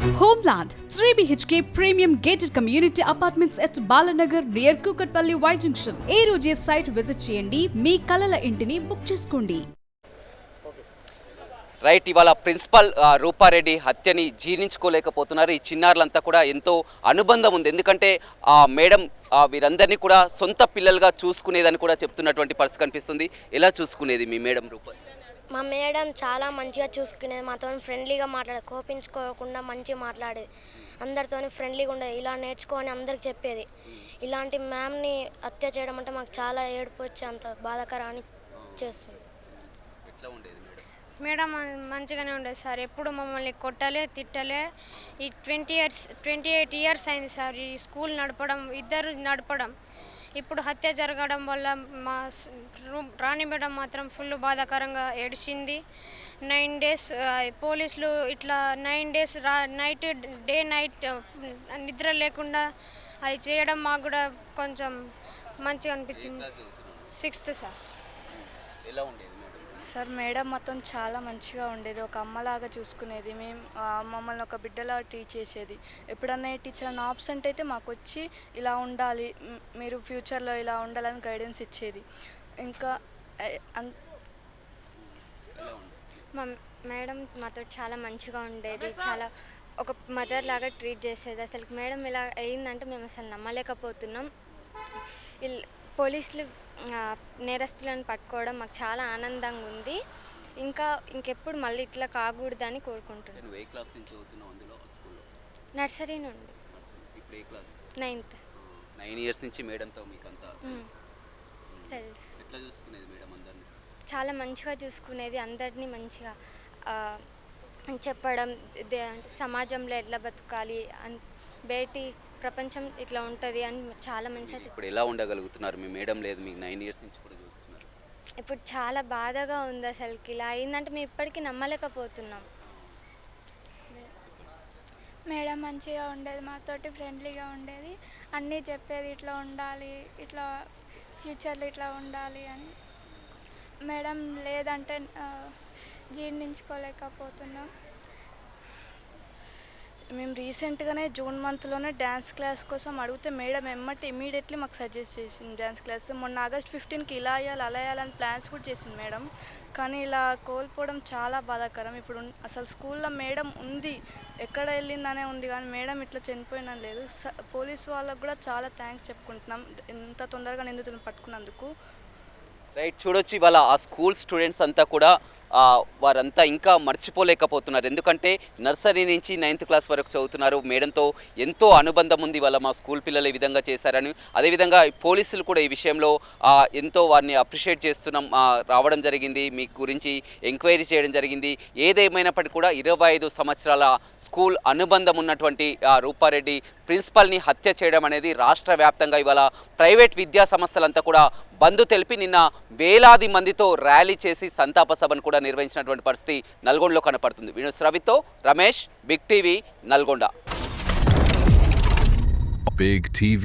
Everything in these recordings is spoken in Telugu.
Homeland 3 BHK premium gated community apartments at Balanagar near Kukatpalli Y Junction. ఏ రోజే సైట్ విజిట్ చేయండి, మీ కలల ఇంటిని బుక్ చేసుకోండి. రైట్, ఇవాళ ప్రిన్సిపల్ రూపారెడ్డి హత్యని జీర్ణించుకోలేకపోతున్నారు. ఈ చిన్నారులంతా కూడా ఎంతో అనుబంధం ఉంది. ఎందుకంటే మేడం వీరందరినీ కూడా సొంత పిల్లలుగా చూసుకునేదని కూడా చెప్తున్నటువంటి పరిస్థితి కనిపిస్తుంది. ఎలా చూసుకునేది మీ మేడం రూప? మా మేడం చాలా మంచిగా చూసుకునేది, మాతో ఫ్రెండ్లీగా మాట్లాడేది, కోపించుకోకుండా మంచిగా మాట్లాడేది, అందరితో ఫ్రెండ్లీగా ఉండేది. ఇలా నేర్చుకోని అందరికి చెప్పేది. ఇలాంటి మ్యామ్ని హత్య చేయడం అంటే మాకు చాలా ఏడుపు వచ్చి అంత బాధాకరాన్ని చేస్తుంది. ఎట్లా ఉండేది మేడం? మంచిగానే ఉండేది సార్. ఎప్పుడు మమ్మల్ని కొట్టలే, తిట్టలే. ఈ 28 ఇయర్స్ అయింది సార్ ఈ స్కూల్ నడపడం, ఇద్దరు నడపడం. ఇప్పుడు హత్య జరగడం వల్ల మా రాణి మేడం మాత్రం ఫుల్ బాధాకరంగా ఏడిచింది. 9 days పోలీసులు ఇట్లా 9 days నైట్ నిద్ర లేకుండా అది చేయడం మాకు కూడా కొంచెం మంచిగా అనిపించింది. 6th sir. ఎలా ఉండేది సార్? మేడం మొత్తం చాలా మంచిగా ఉండేది, ఒక అమ్మలాగా చూసుకునేది. మేము మమ్మల్ని ఒక బిడ్డలా ట్రీట్ చేసేది. ఎప్పుడన్నా టీచర్ నా ఆబ్సెంట్ అయితే మాకు వచ్చి ఇలా ఉండాలి, మీరు ఫ్యూచర్లో ఇలా ఉండాలని గైడెన్స్ ఇచ్చేది. ఇంకా మా మేడం మాతో చాలా మంచిగా ఉండేది, చాలా ఒక మదర్ లాగా ట్రీట్ చేసేది. అసలు మేడం ఇలా అయిందంటే మేము అసలు నమ్మలేకపోతున్నాం. పోలీసులు నేరస్తులను పట్టుకోవడం మాకు చాలా ఆనందంగా ఉంది. ఇంకెప్పుడు మళ్ళీ ఇట్లా కాకూడదని కోరుకుంటున్నాను. నర్సరీ నుండి 9th. 9 years నుంచి మేడంతో మీకు అంతా తెలుసు. ఎట్లా చూసుకునేది మేడం అందరిని? చాలా మంచిగా చూసుకునేది, అందరినీ మంచిగా చెప్పడం, సమాజంలో ఎట్లా బతకాలి, బయటి ప్రపంచం ఇట్లా ఉంటుంది అని చాలా మంచిగా. ఇప్పుడు ఎలా ఉండగలుగుతున్నారు? మీ మేడం లేదు, మీకు 9 years నుంచి కూడా చూస్తున్నారు. ఇప్పుడు చాలా బాధగా ఉంది. అసలుకి ఇలా అయిందంటే మేము ఇప్పటికీ నమ్మలేకపోతున్నాం. మేడం మంచిగా ఉండేది, మాతోటి ఫ్రెండ్లీగా ఉండేది, అన్నీ చెప్పేది, ఇట్లా ఉండాలి, ఇట్లా ఫ్యూచర్లో ఇట్లా ఉండాలి అని. మేడం లేదంటే జీర్ణించుకోలేకపోతున్నాం. మేము రీసెంట్గానే జూన్ మంత్లోనే డ్యాన్స్ క్లాస్ కోసం అడిగితే మేడం ఇమీడియట్లీ మాకు సజెస్ట్ చేసింది డ్యాన్స్ క్లాస్. మొన్న August 15కి ఇలా అయ్యాలి అలా వేయాలని ప్లాన్స్ కూడా చేసింది మేడం. కానీ ఇలా కోల్పోవడం చాలా బాధాకరం. ఇప్పుడు అసలు స్కూల్లో మేడం ఉంది, ఎక్కడ వెళ్ళిందనే ఉంది, కానీ మేడం ఇట్లా చనిపోయినా లేదు. పోలీసు వాళ్ళకు కూడా చాలా థ్యాంక్స్ చెప్పుకుంటున్నాం ఇంత తొందరగా నిందితులను పట్టుకున్నందుకు. రైట్, చూడొచ్చు ఇవాళ ఆ స్కూల్ స్టూడెంట్స్ అంతా కూడా వారంతా ఇంకా మర్చిపోలేకపోతున్నారు. ఎందుకంటే నర్సరీ నుంచి 9th class వరకు చదువుతున్నారు. మేడంతో ఎంతో అనుబంధం ఉంది, వాళ్ళ మా స్కూల్ పిల్లలు ఈ విధంగా చేశారని. అదేవిధంగా పోలీసులు కూడా ఈ విషయంలో ఎంతో వారిని అప్రిషియేట్ చేస్తున్నాం, రావడం జరిగింది, మీ గురించి ఎంక్వైరీ చేయడం జరిగింది. ఏదేమైనప్పటికీ కూడా 25 సంవత్సరాల స్కూల్ అనుబంధం ఉన్నటువంటి రూపారెడ్డి ప్రిన్సిపల్ని హత్య చేయడం అనేది రాష్ట్ర వ్యాప్తంగా ఇవాళ ప్రైవేట్ విద్యా సంస్థలంతా కూడా బంద్ తెలిపి నిన్న వేలాది మందితో ర్యాలీ చేసి సంతాప సభను కూడా నిర్వహించినటువంటి పరిస్థితి నల్గొండలో కనపడుతుంది. వినోద్ రవితో Ramesh, big TV, Nalgonda. Big TV,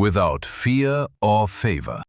without fear or favor.